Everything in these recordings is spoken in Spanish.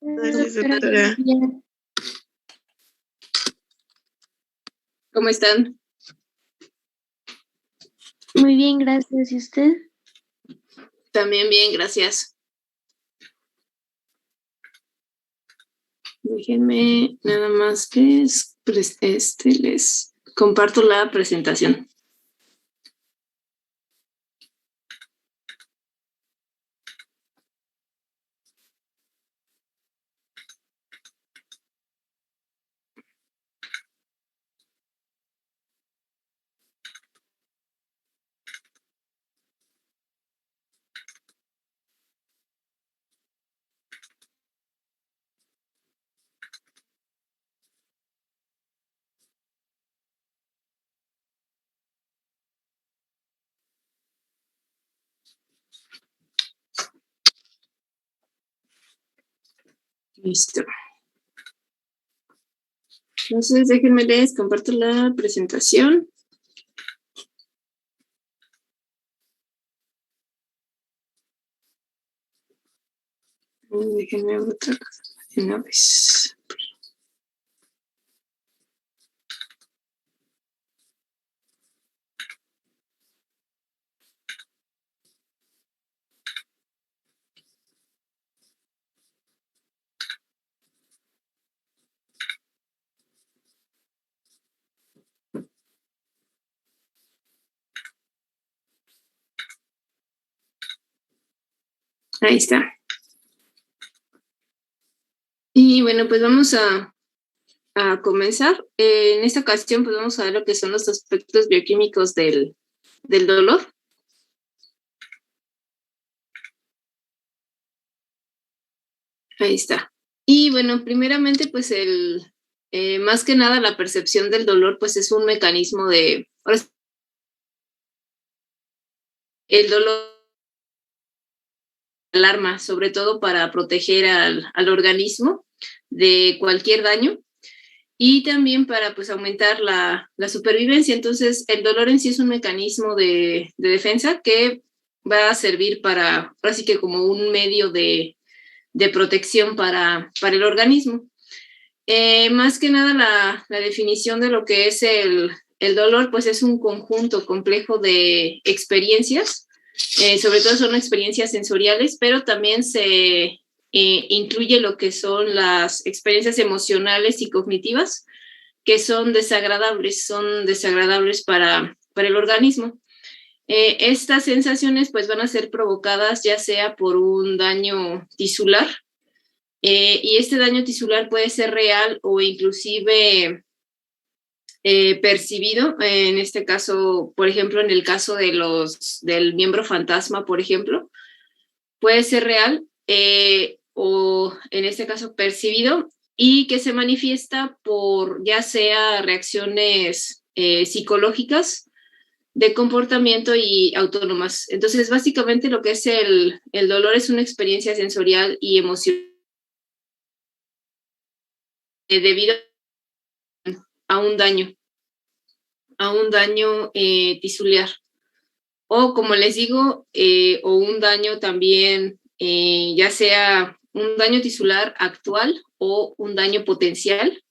Gracias, Doctora, doctora. ¿cómo están? Muy bien, gracias. ¿Y usted? También bien, gracias. Déjenme nada más les comparto la presentación. Listo. Entonces, déjenme les comparto la presentación. Déjenme otra cosa de una vez. Ahí está. Y bueno, pues vamos a comenzar. En esta ocasión, pues vamos a ver lo que son los aspectos bioquímicos del dolor. Ahí está. Y bueno, primeramente, pues más que nada la percepción del dolor, pues es un mecanismo de... El dolor alarma, sobre todo para proteger al organismo de cualquier daño y también para pues aumentar la supervivencia. Entonces, el dolor en sí es un mecanismo de defensa que va a servir para, así que como un medio de protección para el organismo. Más que nada la definición de lo que es el dolor, pues es un conjunto complejo de experiencias, sobre todo son experiencias sensoriales, pero también se incluye lo que son las experiencias emocionales y cognitivas, que son desagradables para el organismo. Estas sensaciones pues van a ser provocadas ya sea por un daño tisular, y este daño tisular puede ser real o inclusive percibido, en este caso, por ejemplo, en el caso del miembro fantasma, por ejemplo, puede ser real o en este caso percibido y que se manifiesta por ya sea reacciones psicológicas de comportamiento y autónomas. Entonces, básicamente lo que es el dolor es una experiencia sensorial y emocional debido a un daño tisular. O como les digo, o un daño también, ya sea un daño tisular actual o un daño potencial,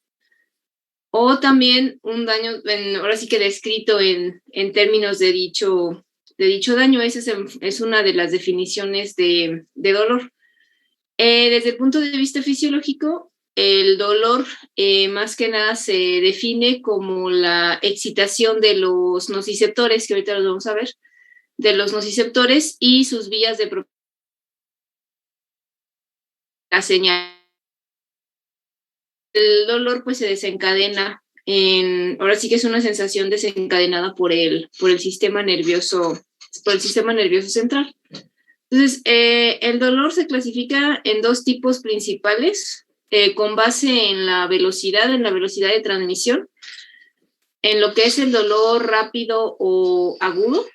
o también un daño, ahora sí que descrito en términos de dicho daño. Esa es una de las definiciones de dolor. Desde el punto de vista fisiológico, el dolor más que nada se define como la excitación de los nociceptores, que ahorita los vamos a ver, de los nociceptores y sus vías de la señal. El dolor pues se desencadena ahora sí que es una sensación desencadenada por el sistema nervioso central. Entonces, el dolor se clasifica en dos tipos principales, con base en la velocidad de transmisión, en lo que es el dolor rápido o agudo,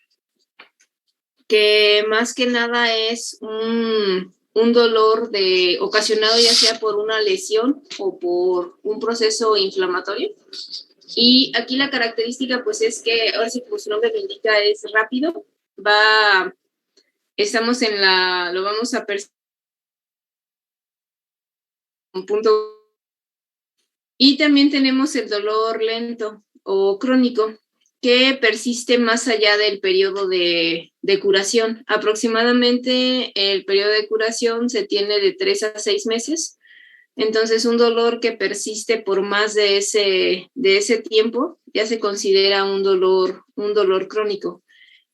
que más que nada es un dolor ocasionado ya sea por una lesión o por un proceso inflamatorio. Y aquí la característica pues es que, ahora sí como su nombre lo indica, es rápido, lo vamos a percibir punto. Y también tenemos el dolor lento o crónico, que persiste más allá del periodo de curación. Aproximadamente el periodo de curación se tiene de 3 a 6 meses. Entonces, un dolor que persiste por más de ese tiempo ya se considera un dolor crónico.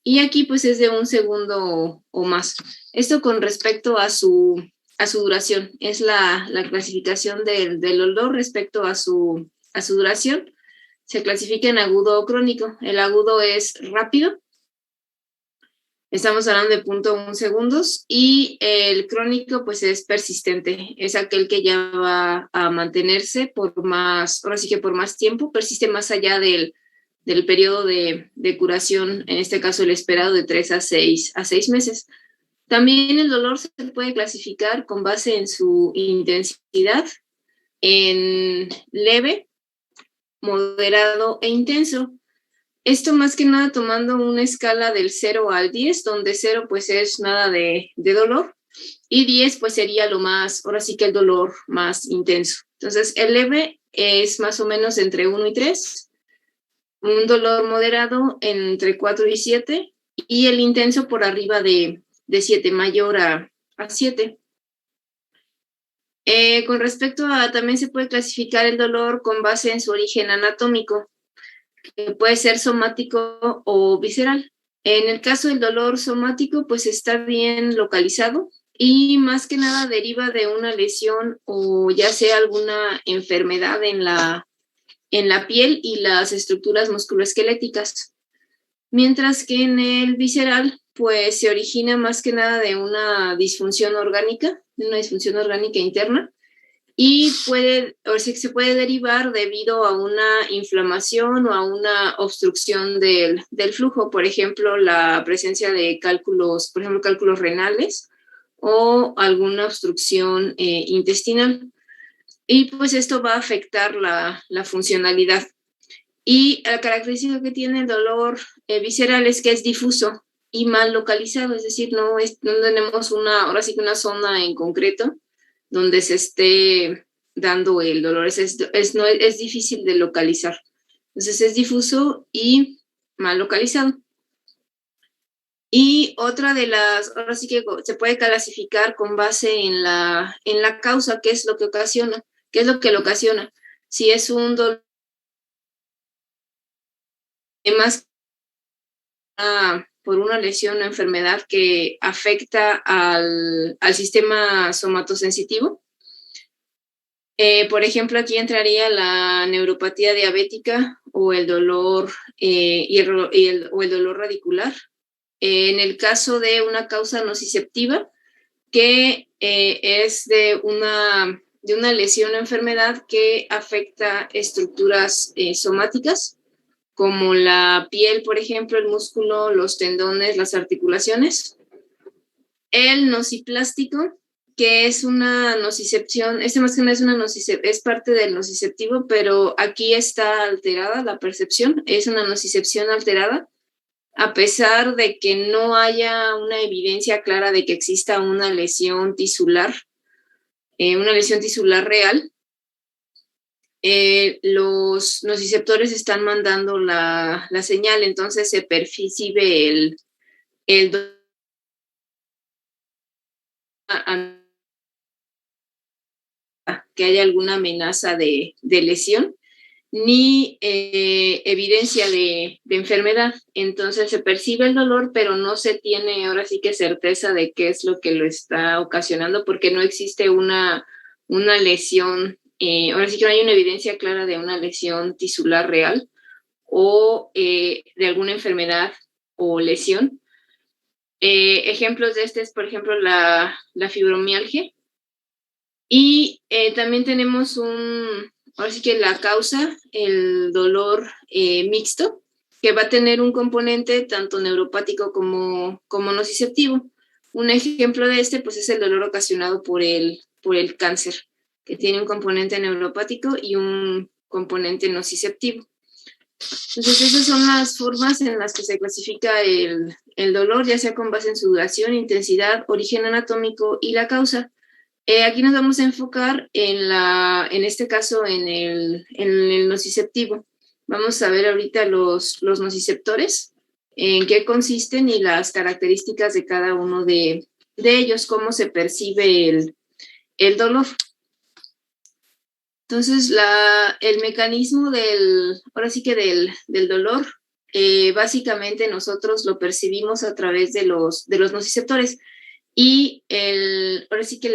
Y aquí pues es de 1 segundo o más. Esto con respecto a su duración. Es la clasificación del dolor respecto a su duración. Se clasifica en agudo o crónico. El agudo es rápido. Estamos hablando de 0.1 segundos. Y el crónico pues es persistente. Es aquel que ya va a mantenerse ahora sí que por más tiempo. Persiste más allá del periodo de curación, en este caso el esperado de 3 a 6 meses. También el dolor se puede clasificar con base en su intensidad, en leve, moderado e intenso. Esto más que nada tomando una escala del 0 al 10, donde 0 pues es nada de dolor y 10 pues sería ahora sí que el dolor más intenso. Entonces el leve es más o menos entre 1 y 3, un dolor moderado entre 4 y 7 y el intenso por arriba de 7, mayor a 7. Con respecto a, también se puede clasificar el dolor con base en su origen anatómico, que puede ser somático o visceral. En el caso del dolor somático, pues está bien localizado y más que nada deriva de una lesión o ya sea alguna enfermedad en la piel y las estructuras musculoesqueléticas. Mientras que en el visceral, pues se origina más que nada de una disfunción orgánica interna, y se puede derivar debido a una inflamación o a una obstrucción del flujo, por ejemplo, la presencia de cálculos renales o alguna obstrucción intestinal. Y pues esto va a afectar la funcionalidad. Y la característica que tiene el dolor visceral es que es difuso y mal localizado, es decir, no tenemos ahora sí que una zona en concreto donde se esté dando el dolor, es difícil de localizar. Entonces es difuso y mal localizado. Y otra de ahora sí que se puede clasificar con base en la causa, qué es lo que lo ocasiona. Si es un dolor más por una lesión o enfermedad que afecta al sistema somatosensitivo. Por ejemplo, aquí entraría la neuropatía diabética o el dolor o el dolor radicular. En el caso de una causa nociceptiva, que es de una lesión o enfermedad que afecta estructuras somáticas, como la piel, por ejemplo, el músculo, los tendones, las articulaciones. El nociplástico, que es una nocicepción, más que nada es parte del nociceptivo, pero aquí está alterada la percepción, es una nocicepción alterada, a pesar de que no haya una evidencia clara de que exista una lesión tisular real. Los nociceptores están mandando la señal, entonces se percibe el que haya alguna amenaza de lesión, ni evidencia de enfermedad. Entonces se percibe el dolor, pero no se tiene ahora sí que certeza de qué es lo que lo está ocasionando, porque no existe una lesión, ahora sí que no hay una evidencia clara de una lesión tisular real o de alguna enfermedad o lesión. Ejemplos de es, por ejemplo, la fibromialgia. Y también tenemos ahora sí que la causa, el dolor mixto, que va a tener un componente tanto neuropático como nociceptivo. Un ejemplo de pues es el dolor ocasionado por el cáncer, que tiene un componente neuropático y un componente nociceptivo. Entonces, esas son las formas en las que se clasifica el dolor, ya sea con base en su duración, intensidad, origen anatómico y la causa. Aquí nos vamos a enfocar en este caso en el nociceptivo. Vamos a ver ahorita los nociceptores, en qué consisten y las características de cada uno de ellos, cómo se percibe el dolor. Entonces, el mecanismo ahora sí que del dolor, básicamente nosotros lo percibimos a través de los nociceptores. Y ahora sí que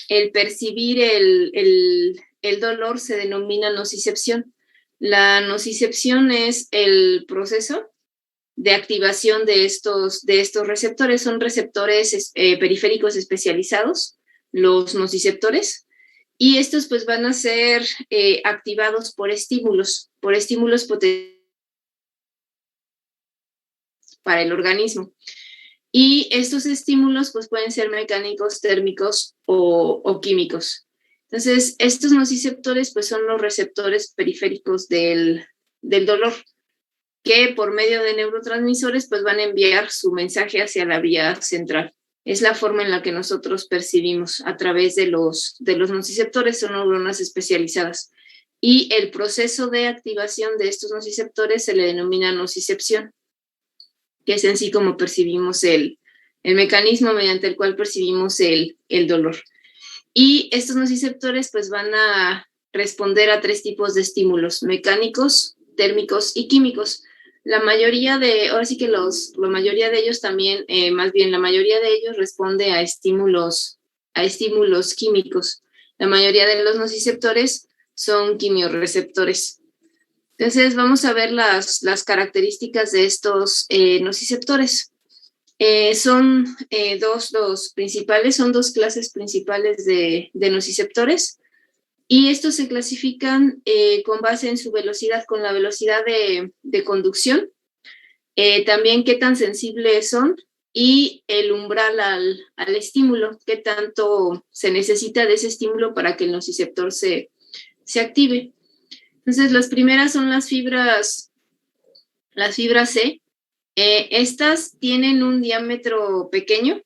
el percibir el dolor se denomina nocicepción. La nocicepción es el proceso de activación de estos receptores. Son receptores periféricos especializados, los nociceptores, y estos pues van a ser activados por estímulos para el organismo. Y estos estímulos pues pueden ser mecánicos, térmicos o químicos. Entonces, estos nociceptores pues son los receptores periféricos del dolor, que por medio de neurotransmisores pues van a enviar su mensaje hacia la vía central. Es la forma en la que nosotros percibimos a través de los nociceptores, son neuronas especializadas. Y el proceso de activación de estos nociceptores se le denomina nocicepción, que es en sí como percibimos el mecanismo mediante el cual percibimos el dolor. Y estos nociceptores pues van a responder a 3 tipos de estímulos: mecánicos, térmicos y químicos. La mayoría de ellos también, más bien la mayoría de ellos responde a estímulos químicos. La mayoría de los nociceptores son quimiorreceptores. Entonces vamos a ver las características de estos nociceptores. Son dos principales, son 2 clases principales de nociceptores, y estos se clasifican con base en su velocidad, con la velocidad de conducción, también qué tan sensibles son y el umbral al estímulo, qué tanto se necesita de ese estímulo para que el nociceptor se active. Entonces, las primeras son las fibras C. Estas tienen un diámetro pequeño,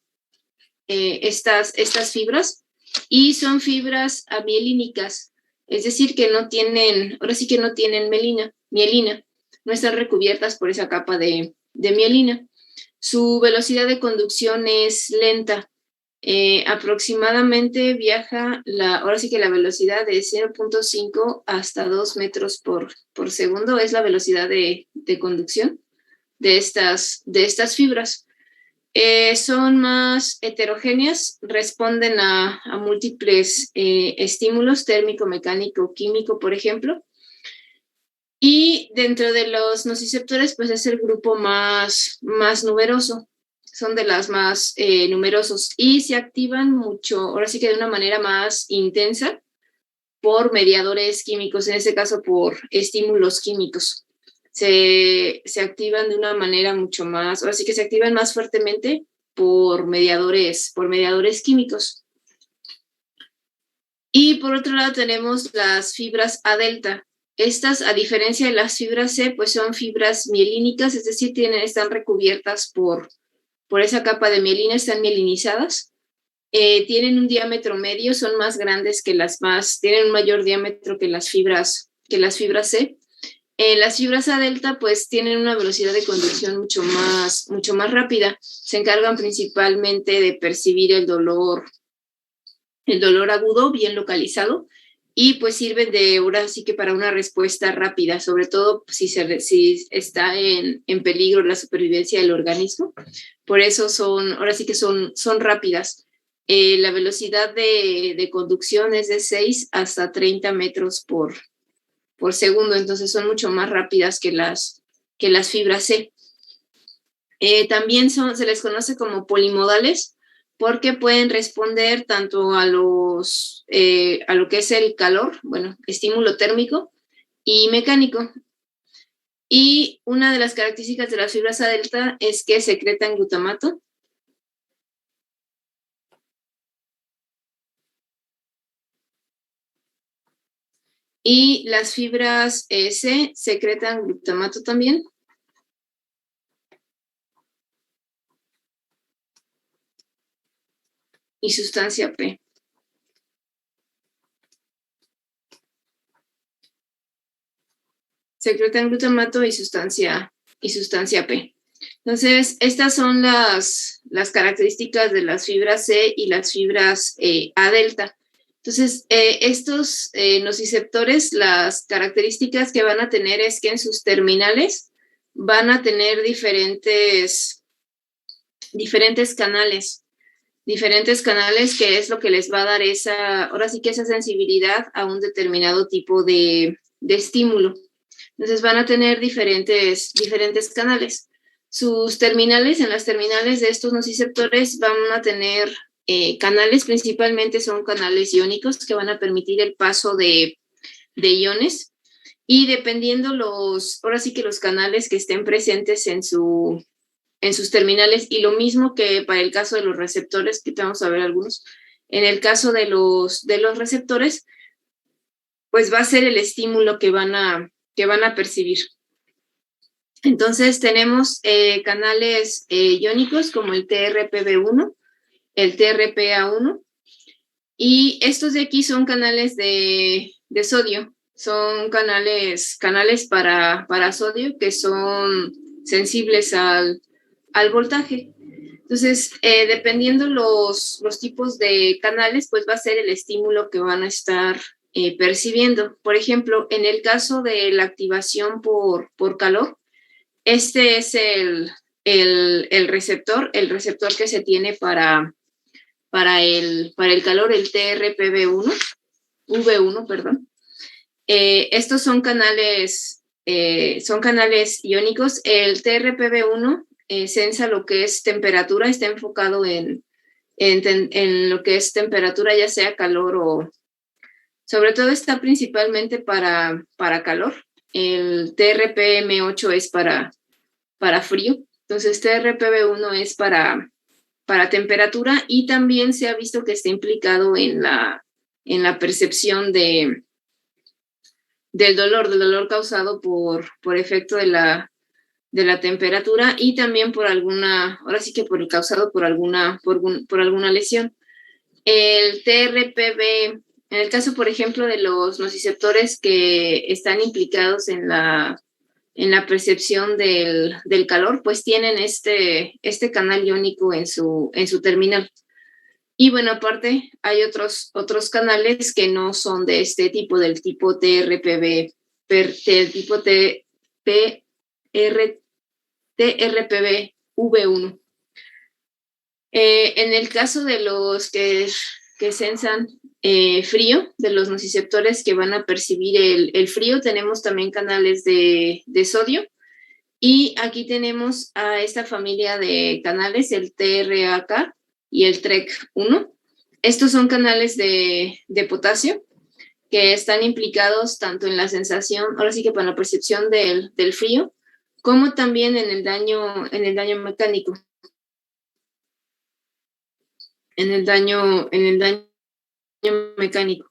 estas fibras, y son fibras amielínicas, es decir, que no tienen mielina, no están recubiertas por esa capa de mielina. Su velocidad de conducción es lenta. Aproximadamente viaja ahora sí que la velocidad de 0.5 hasta 2 metros por segundo es la velocidad de conducción de estas fibras. Son más heterogéneas, responden a múltiples estímulos, térmico, mecánico, químico, por ejemplo. Y dentro de los nociceptores, pues es el grupo más numeroso, son de las más numerosos, y se activan mucho, ahora sí que de una manera más intensa, por mediadores químicos, en este caso por estímulos químicos. Se activan de una manera mucho más, ahora sí que se activan más fuertemente por mediadores químicos. Y por otro lado tenemos las fibras A delta. Estas, a diferencia de las fibras C, pues son fibras mielínicas, es decir, están recubiertas por esa capa de mielina, están mielinizadas. Tienen un diámetro medio, son más grandes tienen un mayor diámetro que las fibras C. Las fibras A delta pues tienen una velocidad de conducción mucho más rápida. Se encargan principalmente de percibir el dolor agudo, bien localizado, y pues sirven ahora sí que para una respuesta rápida, sobre todo si está en peligro la supervivencia del organismo. Por eso ahora sí que son rápidas. La velocidad de conducción es de 6 hasta 30 metros por segundo, entonces son mucho más rápidas que las fibras C. También se les conoce como polimodales porque pueden responder tanto a lo que es el calor, estímulo térmico y mecánico. Y una de las características de las fibras A delta es que secretan glutamato. Y las fibras C secretan glutamato también. y sustancia P. Secretan glutamato y sustancia P. Entonces, estas son las características de las fibras C y las fibras A delta. Entonces, estos nociceptores, las características que van a tener es que en sus terminales van a tener diferentes canales, que es lo que les va a dar ahora sí que esa sensibilidad a un determinado tipo de estímulo. Entonces van a tener diferentes canales. En las terminales de estos nociceptores van a tener canales, principalmente son canales iónicos que van a permitir el paso de iones, y dependiendo ahora sí que los canales que estén presentes en sus terminales, y lo mismo que para el caso de los receptores, que vamos a ver algunos, en el caso de los receptores, pues va a ser el estímulo que van a percibir. Entonces tenemos canales iónicos como el TRPV1, el TRPA1, y estos de aquí son canales de sodio, son canales para sodio que son sensibles al voltaje. Entonces, dependiendo los tipos de canales, pues va a ser el estímulo que van a estar percibiendo. Por ejemplo, en el caso de la activación por calor, este es el receptor que se tiene para el calor, el TRPV1, V1, perdón. Estos son canales iónicos. El TRPV1 sensa lo que es temperatura, está enfocado en lo que es temperatura, ya sea calor o, sobre todo está principalmente para calor. El TRPM8 es para frío. Entonces TRPV1 es para temperatura, y también se ha visto que está implicado en la percepción del dolor causado por efecto de la temperatura, y también causado por alguna lesión. El TRPV, en el caso, por ejemplo, de los nociceptores que están implicados en la percepción del calor, pues tienen este canal iónico en su terminal. Y bueno, aparte hay otros canales que no son de este tipo, del tipo TRPV, del tipo TRPV-V1. En el caso de los que sensan frío, de los nociceptores que van a percibir el frío, tenemos también canales de sodio, y aquí tenemos a esta familia de canales, el TRAK y el TREC1. Estos son canales de potasio que están implicados tanto en la sensación, ahora sí que para la percepción del frío, como también en el daño mecánico. Mecánico.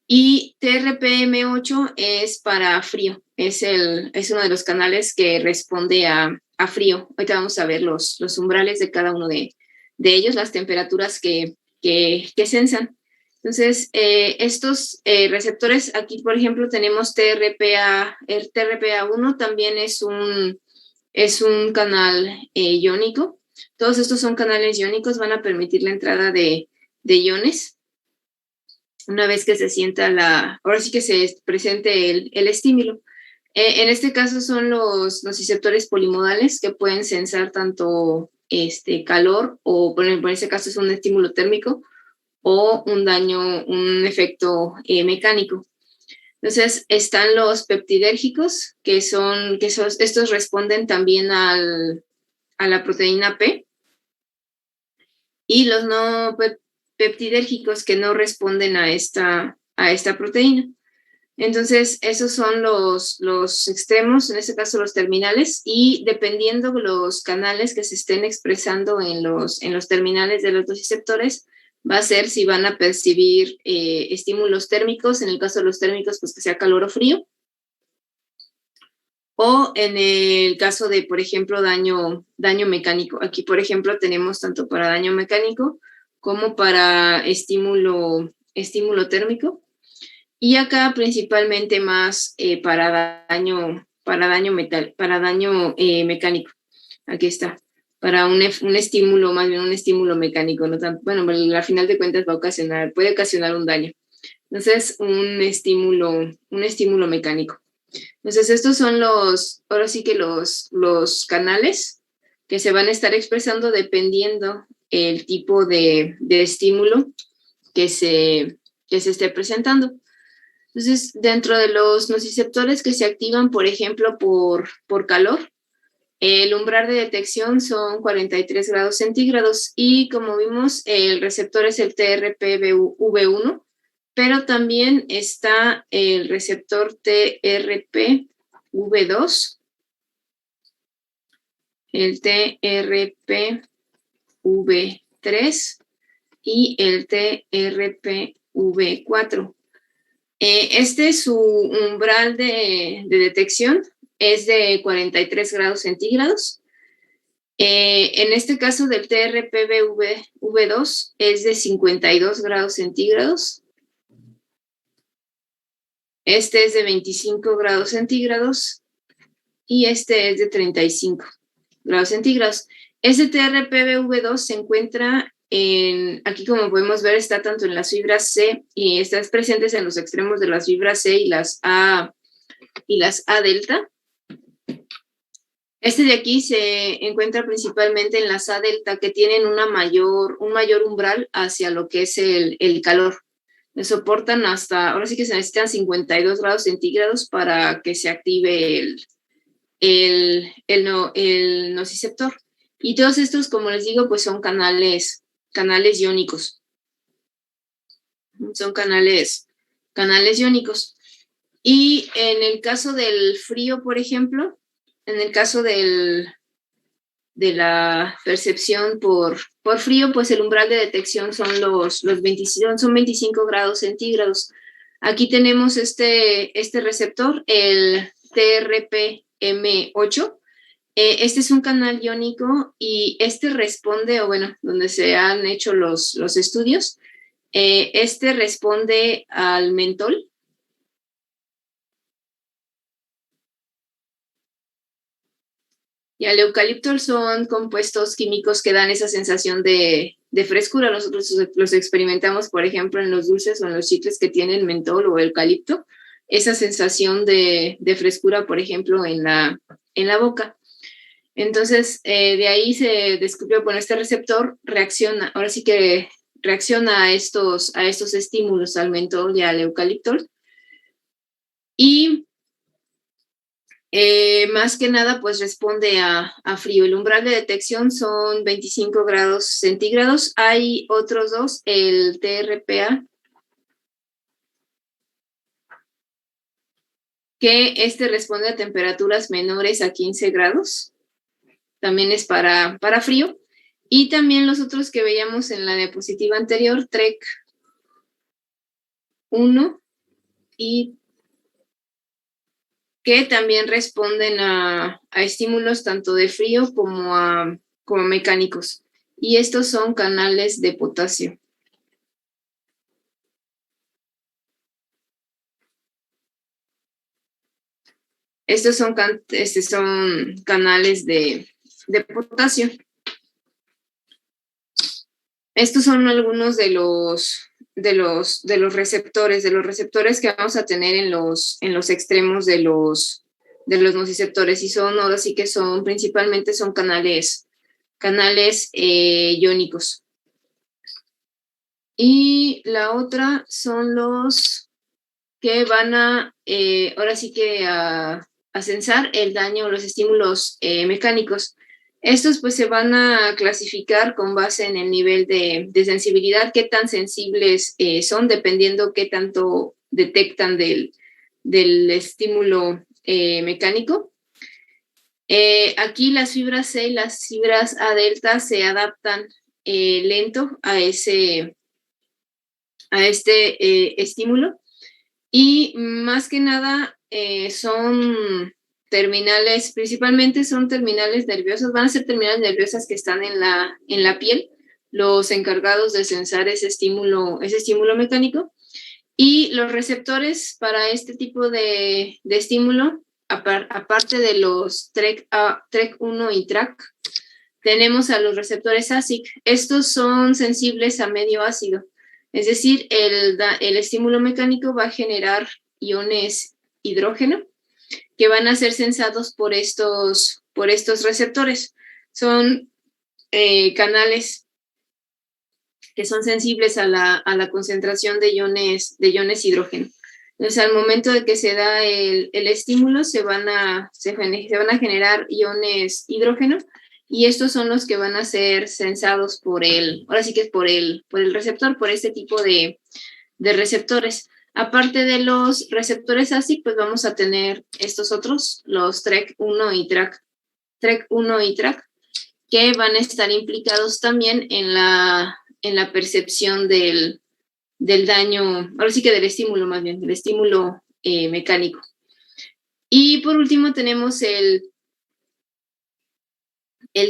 Y TRPM8 es para frío, es uno de los canales que responde a frío. Ahorita vamos a ver los umbrales de cada uno de ellos, las temperaturas que sensan. Entonces, estos receptores, aquí por ejemplo tenemos TRPA, el TRPA1 también es un canal iónico. Todos estos son canales iónicos, van a permitir la entrada de iones una vez que se sienta ahora sí que se presente el estímulo. En este caso son los nociceptores polimodales, que pueden sensar tanto calor, o en ese caso es un estímulo térmico, o un efecto mecánico. Entonces están los peptidérgicos, que estos responden también a la proteína P, y los no peptidérgicos, que no responden a esta proteína. Entonces, esos son los extremos, en este caso los terminales, y dependiendo los canales que se estén expresando en los terminales de los nociceptores, va a ser si van a percibir estímulos térmicos, en el caso de los térmicos, pues que sea calor o frío, o en el caso de, por ejemplo, daño mecánico. Aquí, por ejemplo, tenemos tanto para daño mecánico como para estímulo térmico. Y acá principalmente más para daño mecánico. Aquí está. Para un estímulo, más bien un estímulo mecánico, no tan, bueno, al final de cuentas puede ocasionar un daño. Entonces, un estímulo mecánico. Entonces, estos son ahora sí que los canales que se van a estar expresando dependiendo el tipo de estímulo que se esté presentando. Entonces, dentro de los nociceptores que se activan, por ejemplo, por calor, el umbral de detección son 43 grados centígrados y como vimos, el receptor es el TRPV1, pero también está el receptor TRPV2, el TRPV3 y el TRPV4. Su umbral de detección es de 43 grados centígrados. En este caso del TRPV2 es de 52 grados centígrados. Este es de 25 grados centígrados y este es de 35 grados centígrados. Este TRPV2 se encuentra aquí como podemos ver, está tanto en las fibras C y están presentes en los extremos de las fibras C y las A delta. Este de aquí se encuentra principalmente en las A delta que tienen un mayor umbral hacia lo que es el calor. Le soportan ahora sí que se necesitan 52 grados centígrados para que se active el nociceptor. Y todos estos, como les digo, pues son canales iónicos. Son canales iónicos. Y en el caso del frío, por ejemplo, en el caso de la percepción por frío, pues el umbral de detección son son 25 grados centígrados. Aquí tenemos este receptor, el TRPM8. Este es un canal iónico y este responde, o bueno, donde se han hecho los estudios, este responde al mentol. Y al eucalipto son compuestos químicos que dan esa sensación de frescura. Nosotros los experimentamos, por ejemplo, en los dulces o en los chicles que tienen mentol o eucalipto, esa sensación de frescura, por ejemplo, en la boca. Entonces, de ahí se descubrió, bueno, este receptor reacciona a estos estímulos, al mentol y al eucalipto. Y más que nada, pues responde a frío. El umbral de detección son 25 grados centígrados. Hay otros dos, el TRPA, que responde a temperaturas menores a 15 grados. También es para frío. Y también los otros que veíamos en la diapositiva anterior, TREC 1 y que también responden a estímulos tanto de frío como mecánicos. Y estos son canales de potasio. Estos son canales de potasio. Estos son algunos de los receptores que vamos a tener en los extremos de los nociceptores, y ahora sí que principalmente son canales iónicos. Y la otra son los que van ahora sí que a censar el daño, los estímulos mecánicos. Estos pues se van a clasificar con base en el nivel de sensibilidad, qué tan sensibles son, dependiendo qué tanto detectan del estímulo mecánico. Aquí las fibras C y las fibras A delta se adaptan lento a este estímulo, y más que nada son principalmente son terminales nerviosas, van a ser terminales nerviosas que están en la piel, los encargados de sensar ese estímulo mecánico. Y los receptores para este tipo de estímulo, aparte de los TREC1 y TRAC, tenemos a los receptores ASIC. Estos son sensibles a medio ácido. Es decir, el estímulo mecánico va a generar iones hidrógeno que van a ser sensados por estos receptores. Son canales que son sensibles a la concentración de iones hidrógeno. Entonces, al momento de que se da el estímulo, se van a generar iones hidrógeno, y estos son los que van a ser sensados por el receptor, por este tipo de receptores. Aparte de los receptores ASIC, pues vamos a tener estos otros, los TREC1 y TRAC, que van a estar implicados también en la percepción del daño, ahora sí que del estímulo más bien, del estímulo mecánico. Y por último tenemos el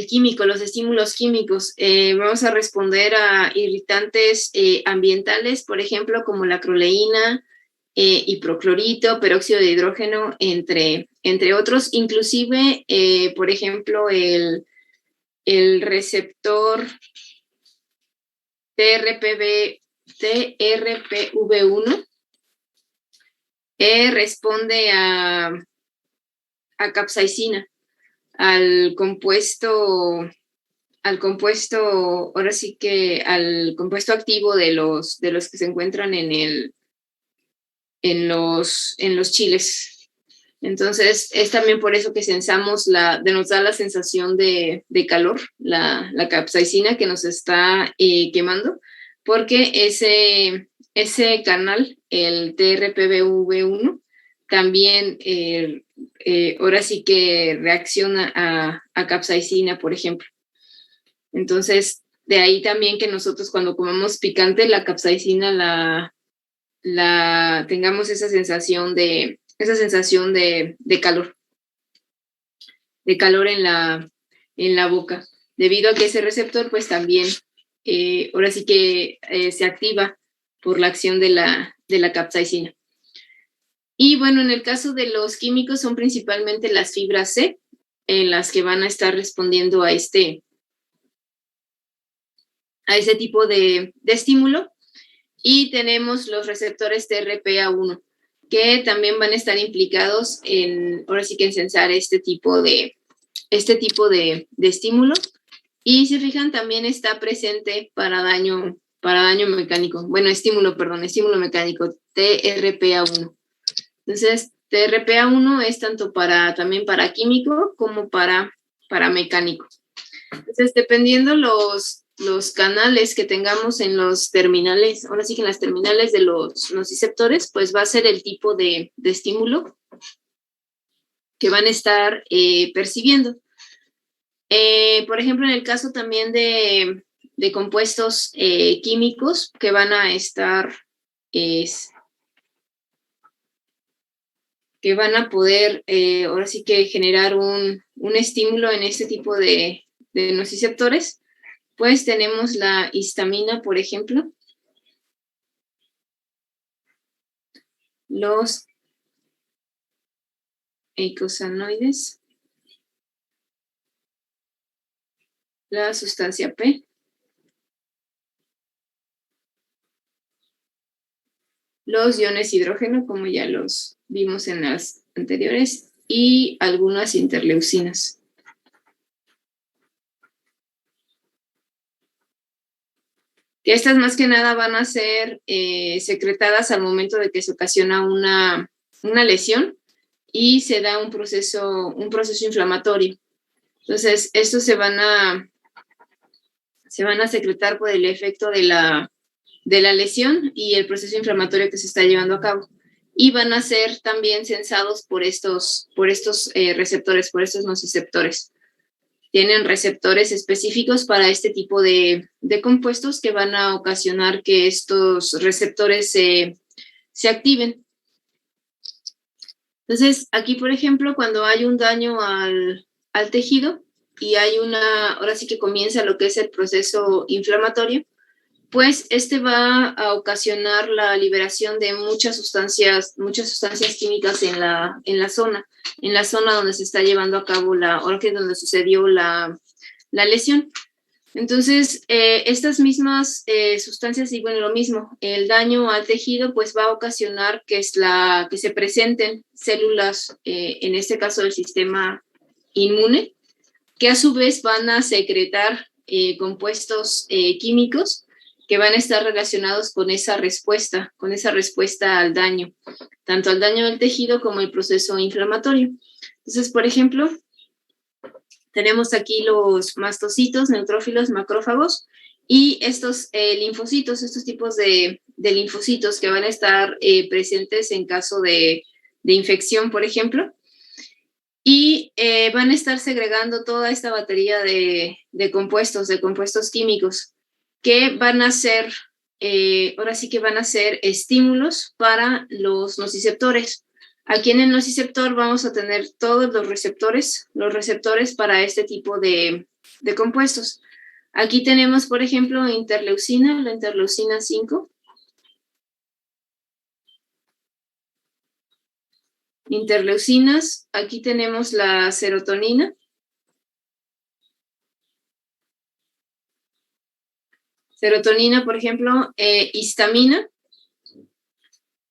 químico, los estímulos químicos. Vamos a responder a irritantes ambientales, por ejemplo, como la acroleína, hiproclorito, peróxido de hidrógeno, entre otros. Inclusive, por ejemplo, el receptor TRPV1 responde a capsaicina, al compuesto, ahora sí que al compuesto activo de los que se encuentran en los chiles. Entonces, es también por eso que sensamos nos da la sensación de calor, la capsaicina que nos está quemando, porque ese canal, el TRPV1, también ahora sí que reacciona a capsaicina, por ejemplo. Entonces, de ahí también que nosotros cuando comemos picante, la capsaicina tengamos esa sensación de calor, en la boca, debido a que ese receptor pues también ahora sí que se activa por la acción de la capsaicina. Y bueno, en el caso de los químicos son principalmente las fibras C en las que van a estar respondiendo a ese tipo de estímulo. Y tenemos los receptores TRPA1, que también van a estar implicados ahora sí que en sensar este tipo de estímulo. Y si fijan, también está presente para daño mecánico. Bueno, estímulo mecánico, TRPA1. Entonces, TRPA1 es tanto también para químico como para mecánico. Entonces, dependiendo los canales que tengamos en los terminales, ahora sí que en las terminales de los nociceptores, pues va a ser el tipo de estímulo que van a estar percibiendo. Por ejemplo, en el caso también de compuestos químicos que van a estar, que van a poder ahora sí que generar un estímulo en este tipo de nociceptores, pues tenemos la histamina, por ejemplo, los eicosanoides, la sustancia P, los iones hidrógeno, como ya los vimos en las anteriores, y algunas interleucinas. Que estas más que nada van a ser secretadas al momento de que se ocasiona una lesión y se da un proceso inflamatorio. Entonces, estos se van a secretar por el efecto de la lesión y el proceso inflamatorio que se está llevando a cabo. Y van a ser también sensados por estos receptores, por estos nociceptores. Tienen receptores específicos para este tipo de compuestos que van a ocasionar que estos receptores se activen. Entonces, aquí, por ejemplo, cuando hay un daño al tejido, y hay ahora sí que comienza lo que es el proceso inflamatorio, pues este va a ocasionar la liberación de muchas sustancias químicas en la zona donde se está llevando a cabo ahora que es donde sucedió la lesión. Entonces, estas mismas sustancias, y bueno, lo mismo, el daño al tejido pues va a ocasionar que se presenten células, en este caso del sistema inmune, que a su vez van a secretar compuestos químicos que van a estar relacionados con esa respuesta al daño, tanto al daño del tejido como el proceso inflamatorio. Entonces, por ejemplo, tenemos aquí los mastocitos, neutrófilos, macrófagos y estos linfocitos, estos tipos de linfocitos que van a estar presentes en caso de infección, por ejemplo, y van a estar segregando toda esta batería de compuestos químicos que van a ser, ahora sí que van a ser estímulos para los nociceptores. Aquí en el nociceptor vamos a tener todos los receptores para este tipo de compuestos. Aquí tenemos, por ejemplo, interleucina, la interleucina 5. Interleucinas, aquí tenemos la serotonina. Serotonina, por ejemplo, histamina.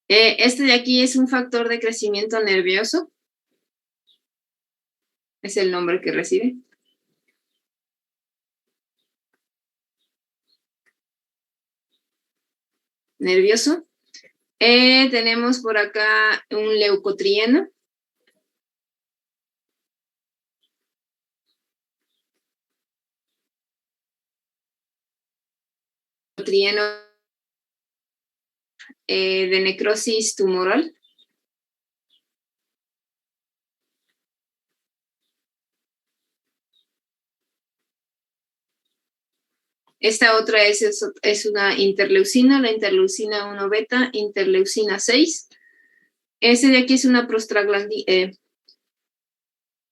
Este de aquí es un factor de crecimiento nervioso. Es el nombre que recibe. Nervioso. Tenemos por acá un leucotrieno. Leucotrieno de necrosis tumoral. Esta otra es una interleucina, la interleucina 1 beta, interleucina 6. Ese de aquí es una prostaglandina.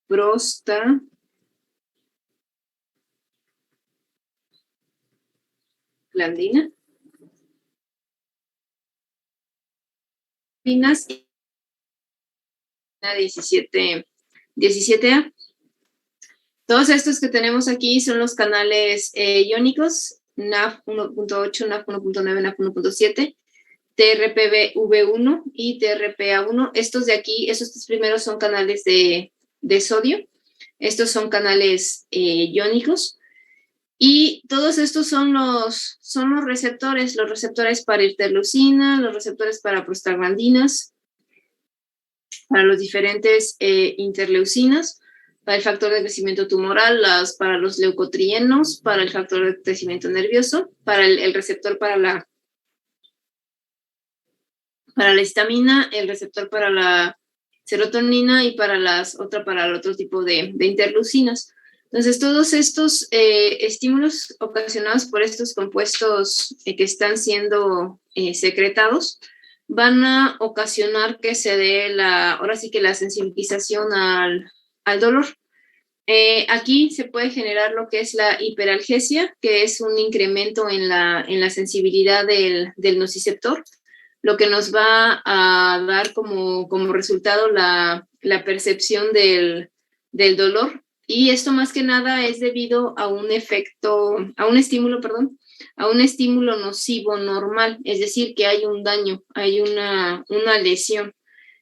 Prostaglandina. 17A. Todos estos que tenemos aquí son los canales iónicos, NAF 1.8, NAF 1.9, NAF 1.7, TRPV1 y TRPA1. Estos de aquí, estos tres primeros son canales de sodio. Estos son canales iónicos. Y todos estos son los receptores para interleucina, los receptores para prostaglandinas, para los diferentes interleucinas, para el factor de crecimiento tumoral, para los leucotrienos, para el factor de crecimiento nervioso, para el receptor para la histamina, el receptor para la serotonina y para el otro tipo de interleucinas. Entonces, todos estos estímulos ocasionados por estos compuestos que están siendo secretados van a ocasionar que se dé ahora sí que la sensibilización al dolor. Aquí se puede generar lo que es la hiperalgesia, que es un incremento en la sensibilidad del nociceptor, lo que nos va a dar como resultado la percepción del dolor. Y esto más que nada es debido a un estímulo nocivo normal, es decir, que hay un daño, hay una lesión.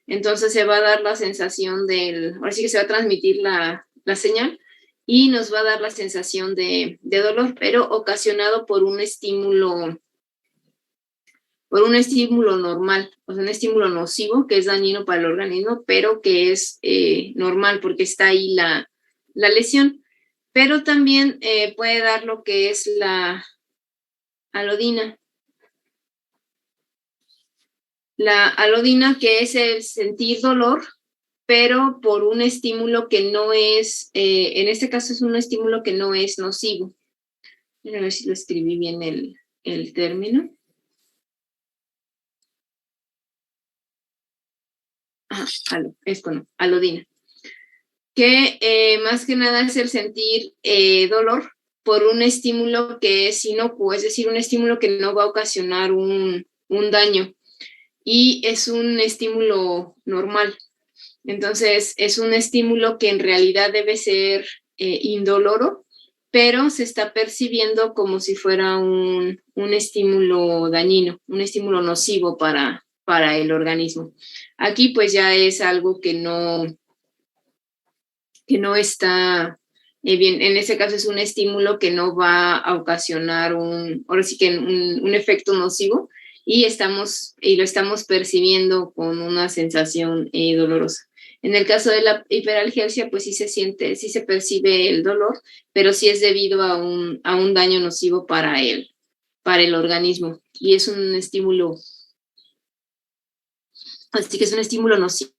Entonces se va a dar la sensación ahora sí que se va a transmitir la señal y nos va a dar la sensación de dolor, pero ocasionado por un estímulo normal, o sea, un estímulo nocivo que es dañino para el organismo, pero que es normal porque está ahí la lesión. Pero también puede dar lo que es la alodina. La alodina, que es el sentir dolor, pero por un estímulo que no es, en este caso es un estímulo que no es nocivo. A ver si lo escribí bien el término. Esto no, alodina. que más que nada es el sentir dolor por un estímulo que es inocuo, es decir, un estímulo que no va a ocasionar un daño y es un estímulo normal. Entonces, es un estímulo que en realidad debe ser indoloro, pero se está percibiendo como si fuera un estímulo dañino, un estímulo nocivo para el organismo. Aquí pues ya es algo que no está bien. En ese caso es un estímulo que no va a ocasionar ahora sí que un efecto nocivo y lo estamos percibiendo con una sensación dolorosa. En el caso de la hiperalgesia, pues sí se percibe el dolor, pero sí es debido a un daño nocivo para el organismo. Y es un estímulo, así que es un estímulo nocivo.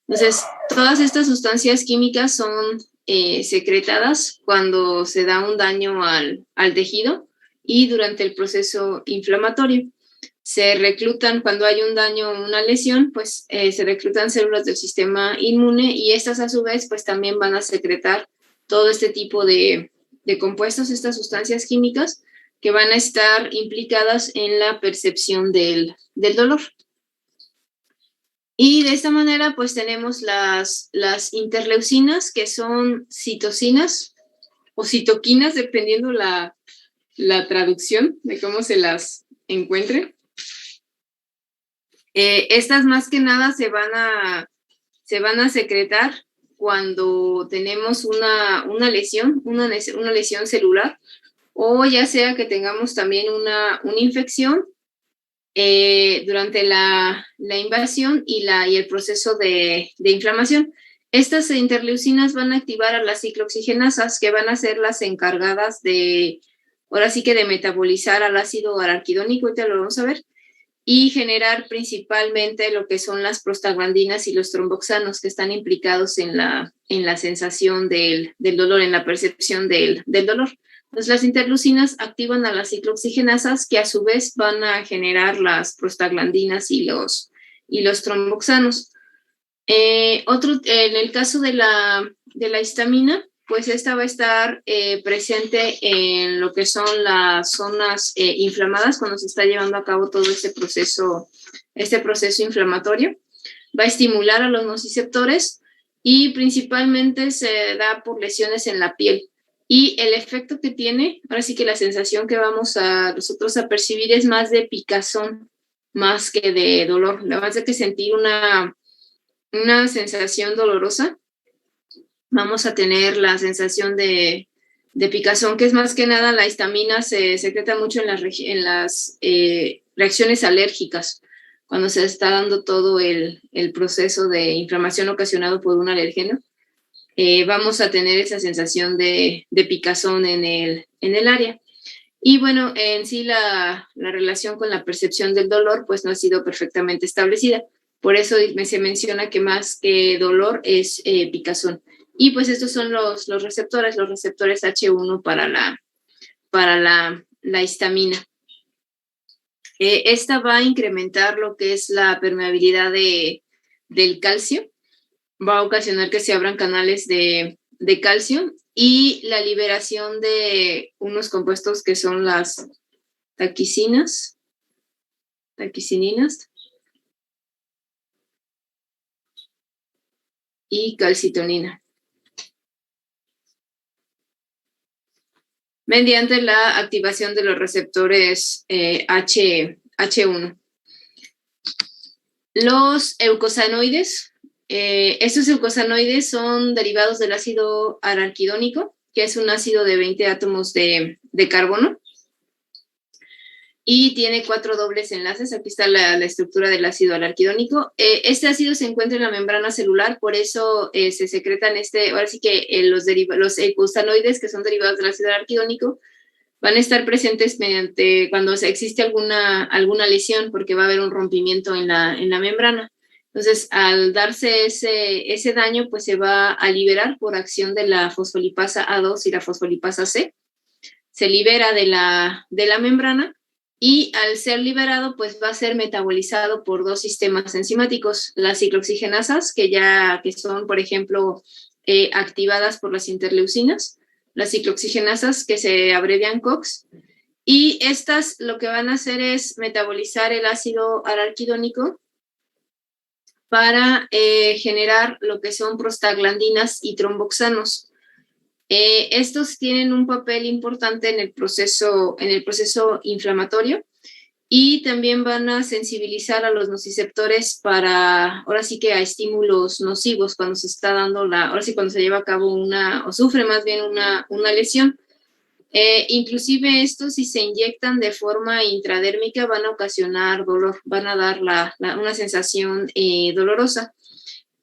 Entonces, todas estas sustancias químicas son secretadas cuando se da un daño al tejido y durante el proceso inflamatorio. Se reclutan cuando hay un daño o una lesión, pues se reclutan células del sistema inmune y estas a su vez pues también van a secretar todo este tipo de compuestos, estas sustancias químicas que van a estar implicadas en la percepción del dolor. Y de esta manera, pues tenemos las interleucinas, que son citocinas o citoquinas, dependiendo la traducción de cómo se las encuentre. Estas más que nada se van a secretar cuando tenemos una lesión, una lesión celular, o ya sea que tengamos también una infección durante la invasión y el proceso de inflamación. Estas interleucinas van a activar a las ciclooxigenasas, que van a ser las encargadas ahora sí que de metabolizar al ácido araquidónico, ahorita lo vamos a ver, y generar principalmente lo que son las prostaglandinas y los tromboxanos, que están implicados en la sensación del dolor, en la percepción del dolor. Entonces, las interleucinas activan a las ciclooxigenasas, que a su vez van a generar las prostaglandinas y los tromboxanos. En el caso de la histamina, pues esta va a estar presente en lo que son las zonas inflamadas cuando se está llevando a cabo todo este proceso inflamatorio. Va a estimular a los nociceptores y principalmente se da por lesiones en la piel. Y el efecto que tiene, ahora sí que la sensación que vamos a nosotros a percibir es más de picazón, más que de dolor. Además de que sentir una sensación dolorosa, vamos a tener la sensación de picazón, que es más que nada la histamina se secreta mucho en las reacciones alérgicas, cuando se está dando todo el proceso de inflamación ocasionado por un alérgeno. Vamos a tener esa sensación de picazón en el área. Y bueno, en sí la relación con la percepción del dolor pues no ha sido perfectamente establecida. Por eso se menciona que más que dolor es picazón. Y pues estos son los receptores H1 para la histamina. Esta va a incrementar lo que es la permeabilidad del calcio, va a ocasionar que se abran canales de calcio y la liberación de unos compuestos que son las taquicininas y calcitonina, mediante la activación de los receptores H1. Los eucosanoides, estos eucosanoides son derivados del ácido araquidónico, que es un ácido de 20 átomos de carbono, y tiene 4 dobles enlaces. Aquí está la estructura del ácido araquidónico. Este ácido se encuentra en la membrana celular, por eso se secretan ahora sí que los eicosanoides, que son derivados del ácido araquidónico, van a estar presentes cuando existe alguna lesión, porque va a haber un rompimiento en la membrana. Entonces, al darse ese daño, pues se va a liberar por acción de la fosfolipasa A2 y la fosfolipasa C. Se libera de la membrana y al ser liberado, pues va a ser metabolizado por dos sistemas enzimáticos, las ciclooxigenasas, que son, por ejemplo, activadas por las interleucinas, las ciclooxigenasas que se abrevian COX, y estas lo que van a hacer es metabolizar el ácido araquidónico para generar lo que son prostaglandinas y tromboxanos. Estos tienen un papel importante en el proceso inflamatorio y también van a sensibilizar a los nociceptores ahora sí que a estímulos nocivos cuando se está dando cuando se lleva a cabo o sufre más bien una lesión. Inclusive estos, si se inyectan de forma intradérmica, van a ocasionar dolor, van a dar una sensación dolorosa.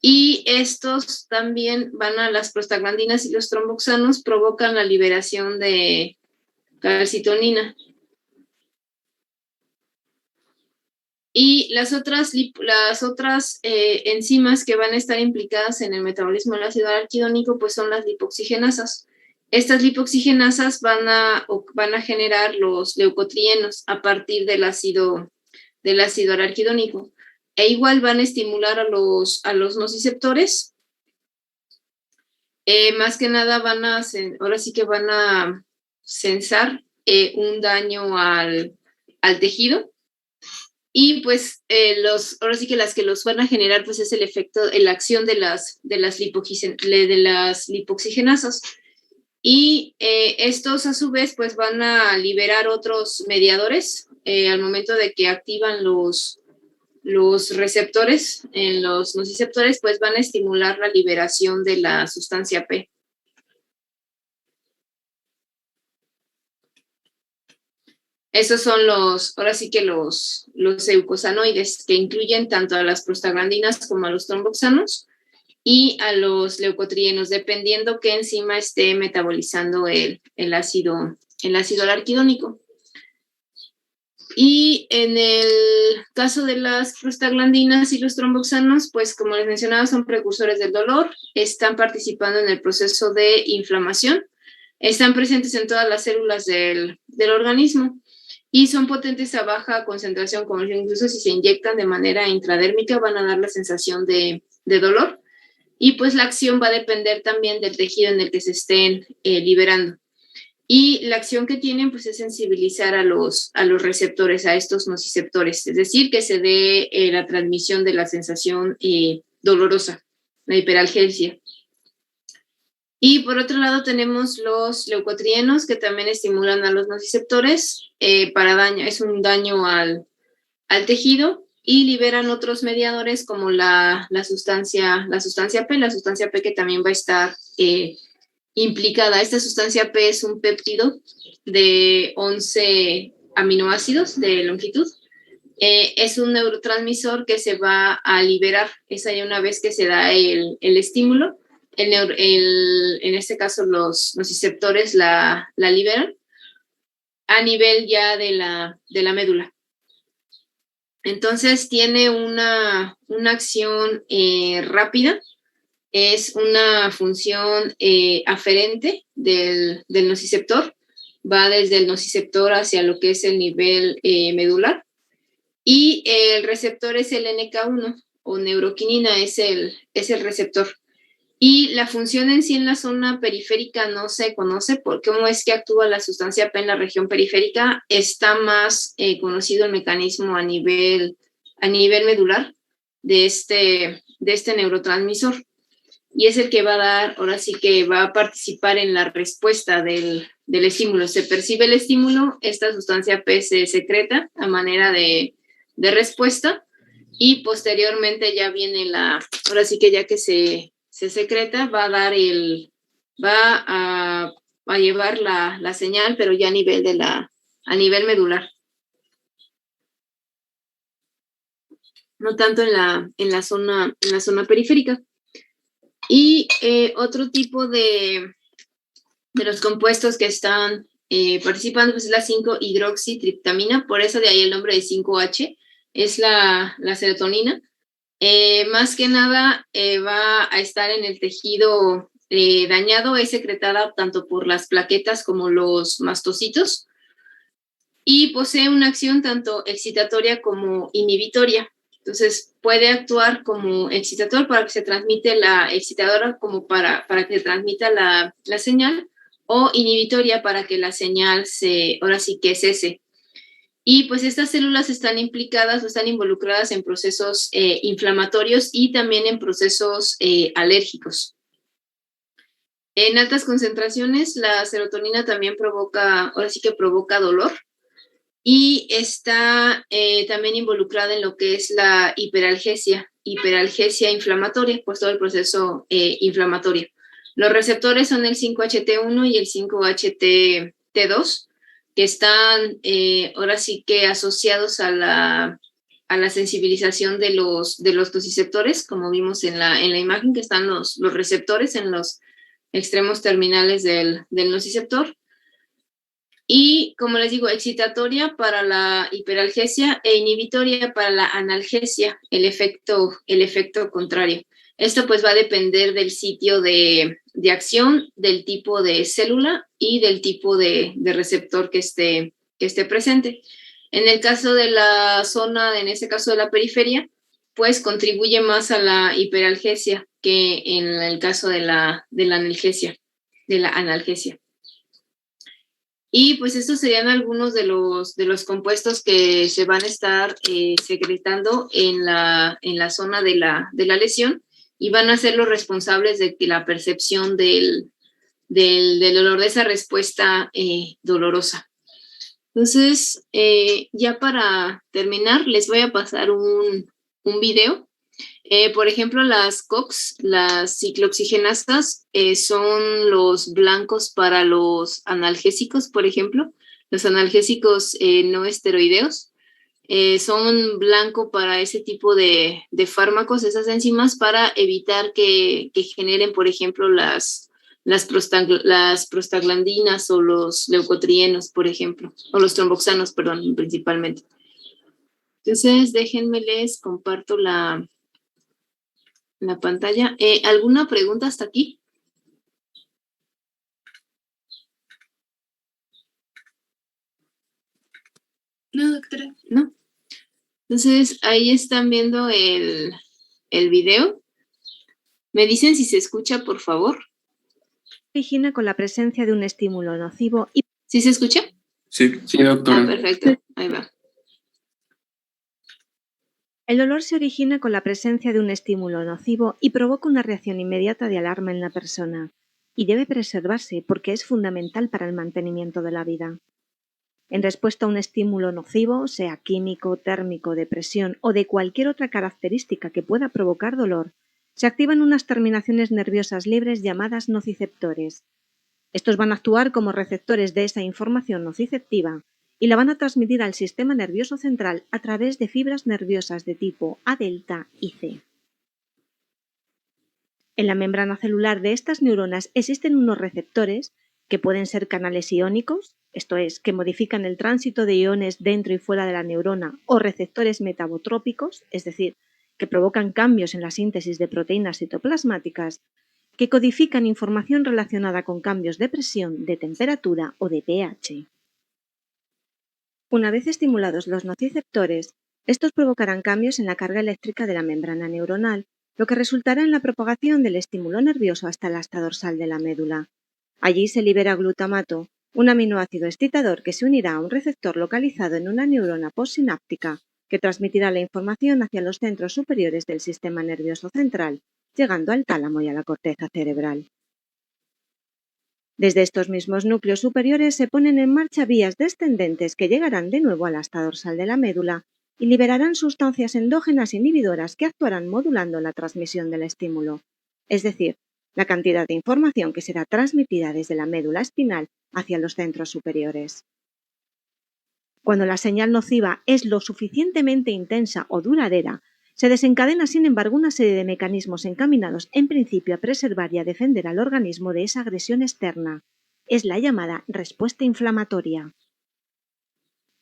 Y estos también las prostaglandinas y los tromboxanos provocan la liberación de calcitonina. Y las otras enzimas que van a estar implicadas en el metabolismo del ácido araquidónico, pues son las lipoxigenasas. Estas lipoxigenasas van a generar los leucotrienos a partir del ácido araquidónico. E igual van a estimular a los nociceptores. Más que nada ahora sí que van a sensar un daño al tejido. Y pues ahora sí que las que los van a generar pues es el efecto, la acción de las lipoxigenasas. Y estos a su vez pues van a liberar otros mediadores al momento de que activan los receptores en los nociceptores, pues van a estimular la liberación de la sustancia P. Esos son ahora sí que los eucosanoides, que incluyen tanto a las prostaglandinas como a los tromboxanos y a los leucotrienos, dependiendo qué enzima esté metabolizando el ácido araquidónico. Y en el caso de las prostaglandinas y los tromboxanos, pues como les mencionaba, son precursores del dolor, están participando en el proceso de inflamación, están presentes en todas las células del organismo y son potentes a baja concentración, como incluso si se inyectan de manera intradérmica van a dar la sensación de dolor. Y pues la acción va a depender también del tejido en el que se estén liberando. Y la acción que tienen pues es sensibilizar a los receptores, a estos nociceptores, es decir, que se dé la transmisión de la sensación dolorosa, la hiperalgesia. Y por otro lado tenemos los leucotrienos que también estimulan a los nociceptores es un daño al tejido y liberan otros mediadores como la sustancia P que también va a estar implicada. Esta sustancia P es un péptido de 11 aminoácidos de longitud. Es un neurotransmisor que se va a liberar, esa ya una vez que se da el estímulo. En este caso los nociceptores la liberan a nivel ya de la médula. Entonces tiene una acción rápida, es una función aferente del nociceptor, va desde el nociceptor hacia lo que es el nivel medular, y el receptor es el NK1 o neuroquinina, es el receptor. Y la función en sí en la zona periférica no se conoce por cómo es que actúa la sustancia P en la región periférica. Está más conocido el mecanismo a nivel medular de este neurotransmisor. Y es el que va a dar, ahora sí que va a participar en la respuesta del estímulo. Se percibe el estímulo, esta sustancia P se secreta a manera de respuesta y posteriormente ya viene ahora sí que ya que se secreta, va a llevar la señal, pero ya a nivel medular. No tanto en la zona periférica. Y otro tipo de los compuestos que están participando pues es la 5-hidroxitriptamina, por eso de ahí el nombre de 5H, es la serotonina. Más que nada va a estar en el tejido dañado, es secretada tanto por las plaquetas como los mastocitos. y posee una acción tanto excitatoria como inhibitoria. Entonces, puede actuar como excitador para que se transmite la excitadora, como para que se transmita la señal, o inhibitoria para que la señal ahora sí que cese. Y pues estas células están implicadas o están involucradas en procesos inflamatorios y también en procesos alérgicos. En altas concentraciones, la serotonina también provoca dolor, y está también involucrada en lo que es la hiperalgesia inflamatoria, pues todo el proceso inflamatorio. Los receptores son el 5-HT1 y el 5-HT2, que están ahora sí que asociados a la sensibilización de los nociceptores, como vimos en la imagen, que están los receptores en los extremos terminales del nociceptor. Y, como les digo, excitatoria para la hiperalgesia e inhibitoria para la analgesia, el efecto contrario. Esto pues va a depender del sitio de acción, del tipo de célula y del tipo de receptor que esté presente. En el caso de la zona, en este caso de la periferia, pues contribuye más a la hiperalgesia que en el caso de la analgesia, Y pues estos serían algunos de los compuestos que se van a estar secretando en la zona de la lesión, y van a ser los responsables de que la percepción del dolor, de esa respuesta dolorosa. Entonces, ya para terminar, les voy a pasar un video. Por ejemplo, las COX, las ciclooxigenasas, son los blancos para los analgésicos, por ejemplo. Los analgésicos no esteroideos son blanco para ese tipo de fármacos, esas enzimas, para evitar que generen, por ejemplo, las prostaglandinas o los leucotrienos, por ejemplo, o los tromboxanos, perdón, principalmente. Entonces, déjenme les comparto la pantalla. ¿Alguna pregunta hasta aquí? No, doctora, no. Entonces, ahí están viendo el video. ¿Me dicen si se escucha, por favor? Origina con la presencia de un estímulo nocivo y... ¿Sí se escucha? Sí, doctora. Ah, perfecto. Ahí va. El dolor se origina con la presencia de un estímulo nocivo y provoca una reacción inmediata de alarma en la persona, y debe preservarse porque es fundamental para el mantenimiento de la vida. En respuesta a un estímulo nocivo, sea químico, térmico, de presión o de cualquier otra característica que pueda provocar dolor, se activan unas terminaciones nerviosas libres llamadas nociceptores. Estos van a actuar como receptores de esa información nociceptiva y la van a transmitir al sistema nervioso central a través de fibras nerviosas de tipo A delta y C. En la membrana celular de estas neuronas existen unos receptores que pueden ser canales iónicos, esto es, que modifican el tránsito de iones dentro y fuera de la neurona, o receptores metabotrópicos, es decir, que provocan cambios en la síntesis de proteínas citoplasmáticas, que codifican información relacionada con cambios de presión, de temperatura o de pH. Una vez estimulados los nociceptores, estos provocarán cambios en la carga eléctrica de la membrana neuronal, lo que resultará en la propagación del estímulo nervioso hasta el asta dorsal de la médula. Allí se libera glutamato, un aminoácido excitador que se unirá a un receptor localizado en una neurona postsináptica que transmitirá la información hacia los centros superiores del sistema nervioso central, llegando al tálamo y a la corteza cerebral. Desde estos mismos núcleos superiores se ponen en marcha vías descendentes que llegarán de nuevo al asta dorsal de la médula y liberarán sustancias endógenas inhibidoras que actuarán modulando la transmisión del estímulo, es decir, la cantidad de información que será transmitida desde la médula espinal hacia los centros superiores. Cuando la señal nociva es lo suficientemente intensa o duradera, se desencadena, sin embargo, una serie de mecanismos encaminados en principio a preservar y a defender al organismo de esa agresión externa. Es la llamada respuesta inflamatoria.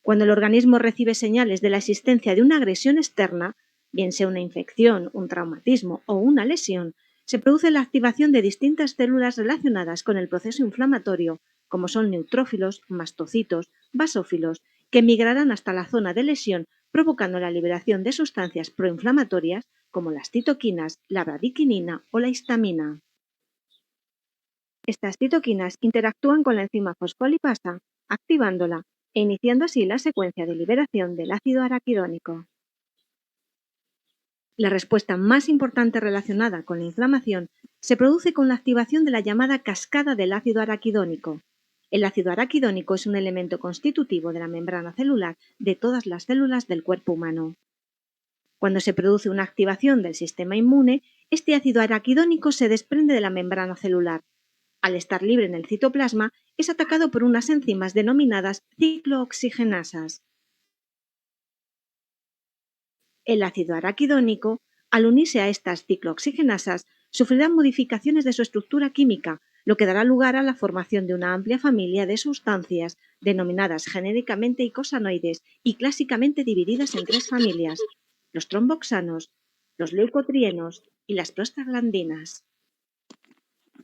Cuando el organismo recibe señales de la existencia de una agresión externa, bien sea una infección, un traumatismo o una lesión, se produce la activación de distintas células relacionadas con el proceso inflamatorio, como son neutrófilos, mastocitos, basófilos que migrarán hasta la zona de lesión, provocando la liberación de sustancias proinflamatorias como las citoquinas, la bradiquinina o la histamina. Estas citoquinas interactúan con la enzima fosfolipasa, activándola e iniciando así la secuencia de liberación del ácido araquidónico. La respuesta más importante relacionada con la inflamación se produce con la activación de la llamada cascada del ácido araquidónico. El ácido araquidónico es un elemento constitutivo de la membrana celular de todas las células del cuerpo humano. Cuando se produce una activación del sistema inmune, este ácido araquidónico se desprende de la membrana celular. Al estar libre en el citoplasma, es atacado por unas enzimas denominadas ciclooxigenasas. El ácido araquidónico, al unirse a estas ciclooxigenasas, sufrirá modificaciones de su estructura química, lo que dará lugar a la formación de una amplia familia de sustancias denominadas genéricamente icosanoides y clásicamente divididas en tres familias: los tromboxanos, los leucotrienos y las prostaglandinas.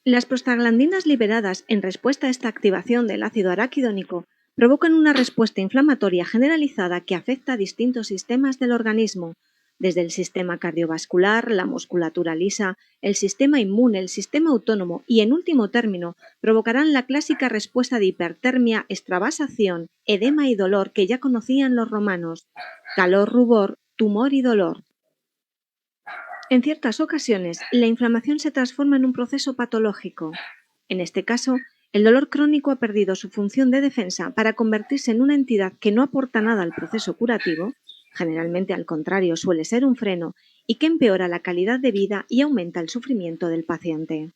Las prostaglandinas liberadas en respuesta a esta activación del ácido araquidónico provocan una respuesta inflamatoria generalizada que afecta a distintos sistemas del organismo, desde el sistema cardiovascular, la musculatura lisa, el sistema inmune, el sistema autónomo y, en último término, provocarán la clásica respuesta de hipertermia, extravasación, edema y dolor que ya conocían los romanos: calor, rubor, tumor y dolor. En ciertas ocasiones, la inflamación se transforma en un proceso patológico. En este caso, el dolor crónico ha perdido su función de defensa para convertirse en una entidad que no aporta nada al proceso curativo, generalmente al contrario suele ser un freno, y que empeora la calidad de vida y aumenta el sufrimiento del paciente.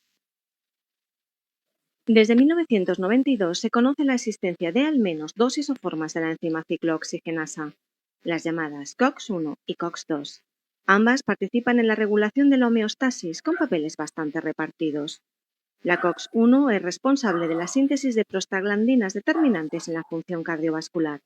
Desde 1992 se conoce la existencia de al menos dos isoformas de la enzima ciclooxigenasa, las llamadas COX-1 y COX-2. Ambas participan en la regulación de la homeostasis con papeles bastante repartidos. La COX-1 es responsable de la síntesis de prostaglandinas determinantes en la función cardiovascular,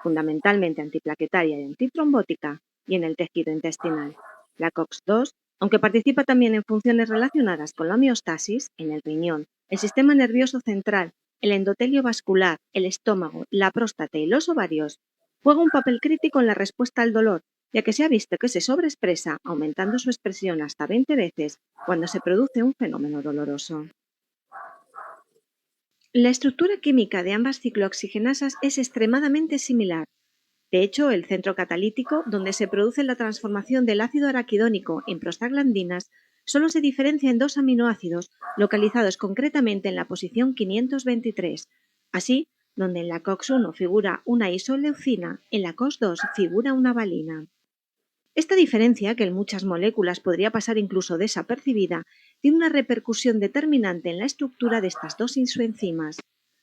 fundamentalmente antiplaquetaria y antitrombótica, y en el tejido intestinal. La COX-2, aunque participa también en funciones relacionadas con la homeostasis, en el riñón, el sistema nervioso central, el endotelio vascular, el estómago, la próstata y los ovarios, juega un papel crítico en la respuesta al dolor, ya que se ha visto que se sobreexpresa, aumentando su expresión hasta 20 veces cuando se produce un fenómeno doloroso. La estructura química de ambas ciclooxigenasas es extremadamente similar. De hecho, el centro catalítico, donde se produce la transformación del ácido araquidónico en prostaglandinas, solo se diferencia en dos aminoácidos localizados concretamente en la posición 523. Así, donde en la COX-1 figura una isoleucina, en la COX-2 figura una valina. Esta diferencia, que en muchas moléculas podría pasar incluso desapercibida, tiene una repercusión determinante en la estructura de estas dos isoenzimas.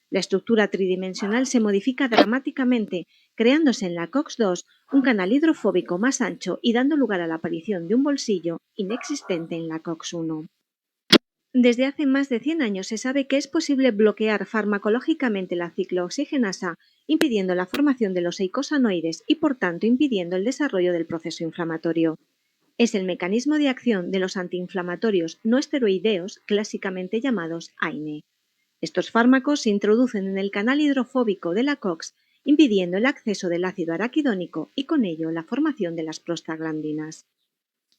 La estructura tridimensional se modifica dramáticamente, creándose en la COX-2 un canal hidrofóbico más ancho y dando lugar a la aparición de un bolsillo inexistente en la COX-1. Desde hace más de 100 años se sabe que es posible bloquear farmacológicamente la ciclooxigenasa, impidiendo la formación de los eicosanoides y, por tanto, impidiendo el desarrollo del proceso inflamatorio. Es el mecanismo de acción de los antiinflamatorios no esteroideos, clásicamente llamados AINE. Estos fármacos se introducen en el canal hidrofóbico de la COX, impidiendo el acceso del ácido araquidónico y con ello la formación de las prostaglandinas.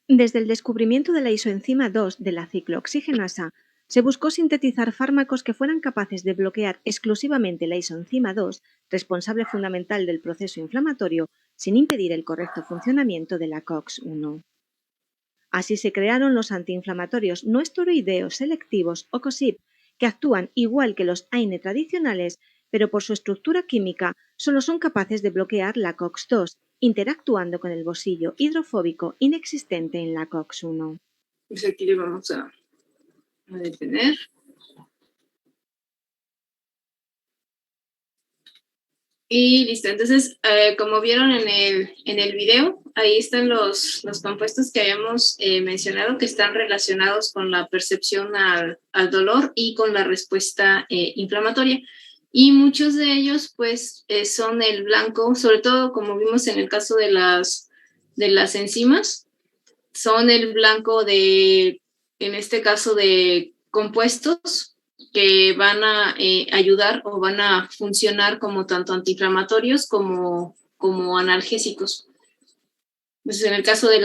Desde el descubrimiento de la isoenzima 2 de la ciclooxigenasa, se buscó sintetizar fármacos que fueran capaces de bloquear exclusivamente la isoenzima 2, responsable fundamental del proceso inflamatorio, sin impedir el correcto funcionamiento de la COX-1. Así se crearon los antiinflamatorios no esteroideos selectivos o COSIP, que actúan igual que los AINE tradicionales, pero por su estructura química solo son capaces de bloquear la COX-2, interactuando con el bolsillo hidrofóbico inexistente en la COX-1. Pues aquí le vamos a detener. Y listo, entonces, como vieron en el video, ahí están los compuestos que habíamos mencionado que están relacionados con la percepción al dolor y con la respuesta inflamatoria. Y muchos de ellos, pues, son el blanco, sobre todo como vimos en el caso de las enzimas, son el blanco en este caso, de compuestos que van a ayudar o van a funcionar como tanto antiinflamatorios como analgésicos. Pues en el caso de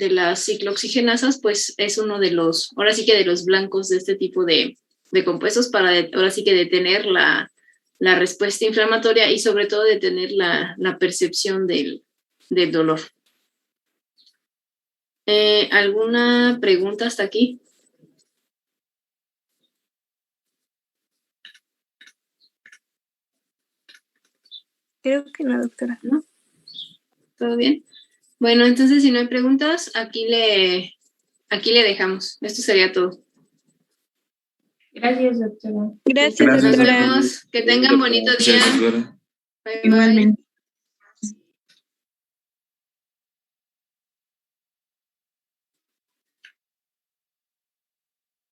las ciclooxigenasas, pues es uno de los, ahora sí que de los blancos de este tipo de compuestos para ahora sí que detener la respuesta inflamatoria y sobre todo detener la percepción del dolor. ¿Alguna pregunta hasta aquí? Creo que no, doctora. ¿No? ¿Todo bien? Bueno, entonces si no hay preguntas, aquí le dejamos. Esto sería todo. Gracias, doctora. Gracias, Nos doctora. vemos. Que tengan bonito día. Gracias, doctora. Bye, bye. Igualmente.